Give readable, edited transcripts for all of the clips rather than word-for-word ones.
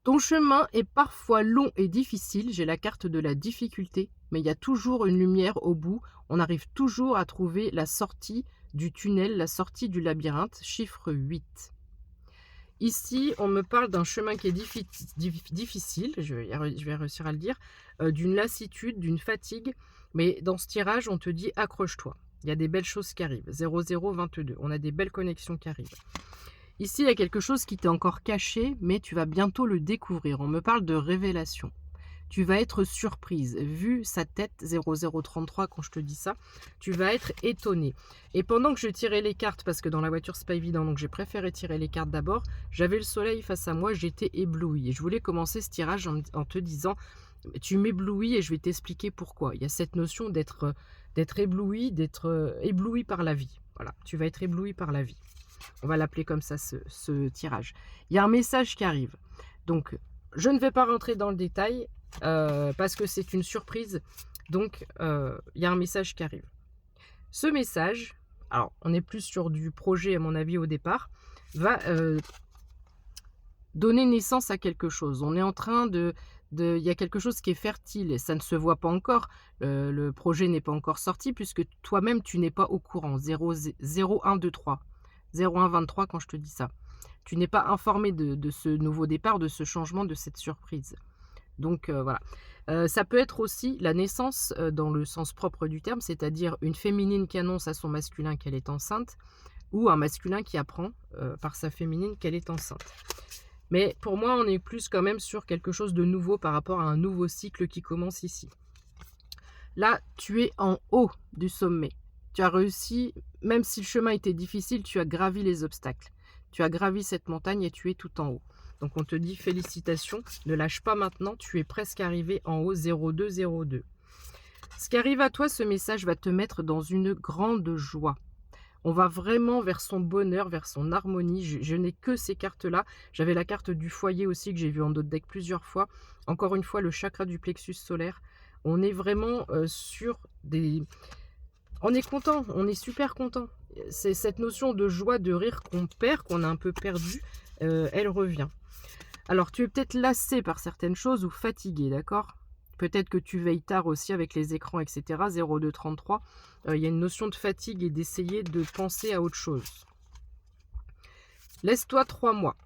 Ton chemin est parfois long et difficile, j'ai la carte de la difficulté, mais il y a toujours une lumière au bout. On arrive toujours à trouver la sortie du tunnel, la sortie du labyrinthe, chiffre 8. Ici, on me parle d'un chemin qui est difficile, je vais réussir à le dire, d'une lassitude, d'une fatigue, mais dans ce tirage, on te dit: «Accroche-toi». Il y a des belles choses qui arrivent. 0022, on a des belles connexions qui arrivent. Ici, il y a quelque chose qui t'est encore caché, mais tu vas bientôt le découvrir. On me parle de révélation. Tu vas être surprise. Vu sa tête 0033 quand je te dis ça, tu vas être étonnée. Et pendant que je tirais les cartes, parce que dans la voiture, c'est pas évident, donc j'ai préféré tirer les cartes d'abord, j'avais le soleil face à moi, j'étais éblouie. Et je voulais commencer ce tirage en te disant, tu m'éblouis et je vais t'expliquer pourquoi. Il y a cette notion d'être ébloui, d'être ébloui par la vie. Voilà, tu vas être ébloui par la vie. On va l'appeler comme ça, ce tirage. Il y a un message qui arrive. Donc, je ne vais pas rentrer dans le détail parce que c'est une surprise. Donc, il y a un message qui arrive. Ce message, alors, on est plus sur du projet, à mon avis, au départ, va donner naissance à quelque chose. On est en train il y a quelque chose qui est fertile et ça ne se voit pas encore. Le projet n'est pas encore sorti puisque toi-même, tu n'es pas au courant. 0123. 0123 quand je te dis ça. Tu n'es pas informé de ce nouveau départ, de ce changement, de cette surprise. Donc voilà. Ça peut être aussi la naissance dans le sens propre du terme, c'est-à-dire une féminine qui annonce à son masculin qu'elle est enceinte ou un masculin qui apprend par sa féminine qu'elle est enceinte. Mais pour moi, on est plus quand même sur quelque chose de nouveau par rapport à un nouveau cycle qui commence ici. Là, tu es en haut du sommet. Tu as réussi, même si le chemin était difficile, tu as gravi les obstacles. Tu as gravi cette montagne et tu es tout en haut. Donc on te dit félicitations, ne lâche pas maintenant, tu es presque arrivé en haut 0202. Ce qui arrive à toi, ce message va te mettre dans une grande joie. On va vraiment vers son bonheur, vers son harmonie. Je n'ai que ces cartes-là. J'avais la carte du foyer aussi que j'ai vue en d'autres decks plusieurs fois. Encore une fois, le chakra du plexus solaire. On est vraiment sur des... On est content, on est super content. C'est cette notion de joie, de rire qu'on perd, qu'on a un peu perdu, elle revient. Alors, tu es peut-être lassé par certaines choses ou fatigué, d'accord? Peut-être que tu veilles tard aussi avec les écrans, etc. 0233. Il y a une notion de fatigue et d'essayer de penser à autre chose. Laisse-toi 3 mois.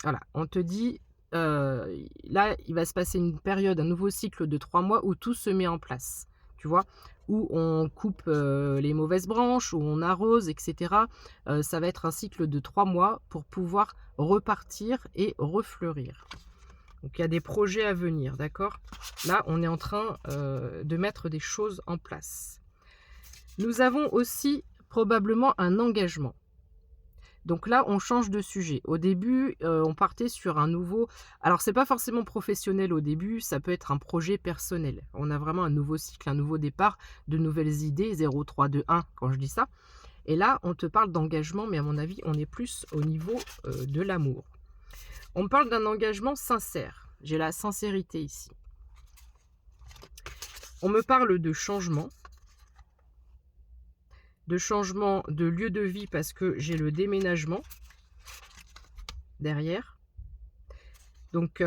Voilà, on te dit, là, il va se passer une période, un nouveau cycle de 3 mois où tout se met en place. Tu vois? Où on coupe les mauvaises branches, où on arrose, etc. Ça va être un cycle de 3 mois pour pouvoir repartir et refleurir. Donc, il y a des projets à venir, d'accord? Là, on est en train de mettre des choses en place. Nous avons aussi probablement un engagement. Donc là, on change de sujet. Au début, on partait sur un nouveau... Alors, c'est pas forcément professionnel au début, ça peut être un projet personnel. On a vraiment un nouveau cycle, un nouveau départ, de nouvelles idées, 0321 quand je dis ça. Et là, on te parle d'engagement, mais à mon avis, on est plus au niveau de l'amour. On me parle d'un engagement sincère. J'ai la sincérité ici. On me parle de changement de lieu de vie parce que j'ai le déménagement derrière. Donc,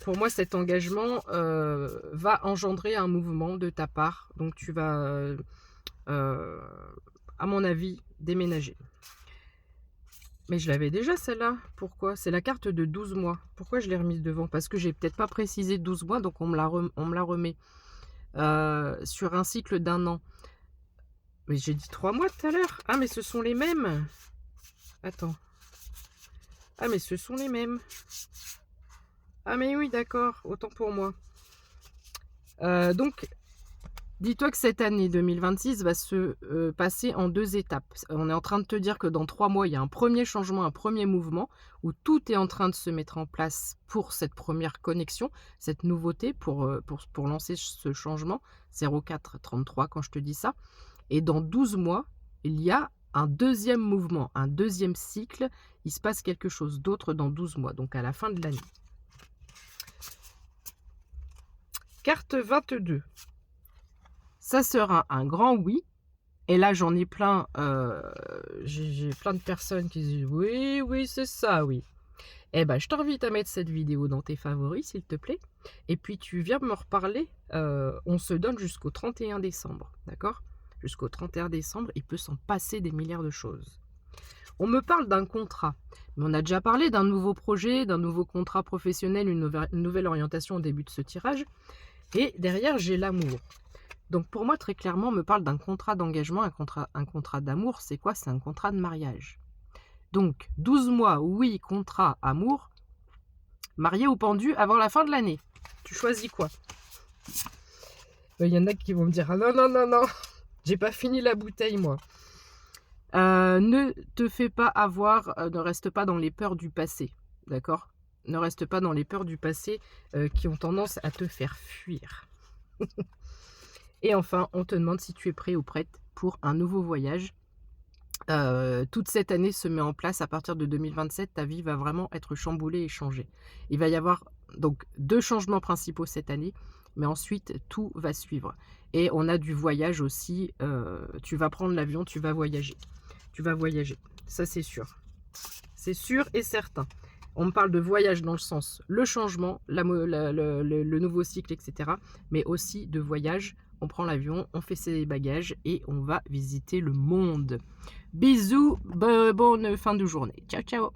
pour moi, cet engagement va engendrer un mouvement de ta part. Donc, tu vas, à mon avis, déménager. Mais je l'avais déjà celle-là. Pourquoi? C'est la carte de 12 mois. Pourquoi je l'ai remise devant? Parce que j'ai peut-être pas précisé 12 mois, donc on me la remet sur un cycle d'1 an. Mais j'ai dit 3 mois tout à l'heure. Ah, mais ce sont les mêmes. Attends. Ah, mais ce sont les mêmes. Ah, mais oui, d'accord. Autant pour moi. Donc, dis-toi que cette année 2026 va se passer en 2 étapes. On est en train de te dire que dans 3 mois, il y a un premier changement, un premier mouvement, où tout est en train de se mettre en place pour cette première connexion, cette nouveauté, pour lancer ce changement. 0433 quand je te dis ça. Et dans 12 mois, il y a un deuxième mouvement, un deuxième cycle. Il se passe quelque chose d'autre dans 12 mois, donc à la fin de l'année. Carte 22. Ça sera un grand oui. Et là, j'en ai plein. J'ai plein de personnes qui disent oui, oui, c'est ça, oui. Eh ben, je t'invite à mettre cette vidéo dans tes favoris, s'il te plaît. Et puis tu viens me reparler. On se donne jusqu'au 31 décembre, d'accord? Jusqu'au 31 décembre, il peut s'en passer des milliards de choses. On me parle d'un contrat, mais on a déjà parlé d'un nouveau projet, d'un nouveau contrat professionnel, une nouvelle orientation au début de ce tirage. Et derrière, j'ai l'amour. Donc pour moi, très clairement, on me parle d'un contrat d'engagement, un contrat d'amour. C'est quoi? C'est un contrat de mariage. Donc 12 mois, oui, contrat, amour, marié ou pendu avant la fin de l'année. Tu choisis quoi? Il y en a qui vont me dire: «Ah non, non, non, non, j'ai pas fini la bouteille moi». Ne te fais pas avoir, ne reste pas dans les peurs du passé, d'accord? Ne reste pas dans les peurs du passé, qui ont tendance à te faire fuir. Et enfin, on te demande si tu es prêt ou prête pour un nouveau voyage. Toute cette année se met en place à partir de 2027, ta vie va vraiment être chamboulée et changée. Il va y avoir donc 2 changements principaux cette année, mais ensuite tout va suivre et on a du voyage aussi, tu vas prendre l'avion, tu vas voyager. Tu vas voyager, ça c'est sûr. C'est sûr et certain. On me parle de voyage dans le sens, le changement, la mo la le nouveau cycle et cetera, mais aussi de voyage. On prend l'avion, on fait ses bagages et on va visiter le monde. Bisous, bonne fin de journée. Ciao, ciao.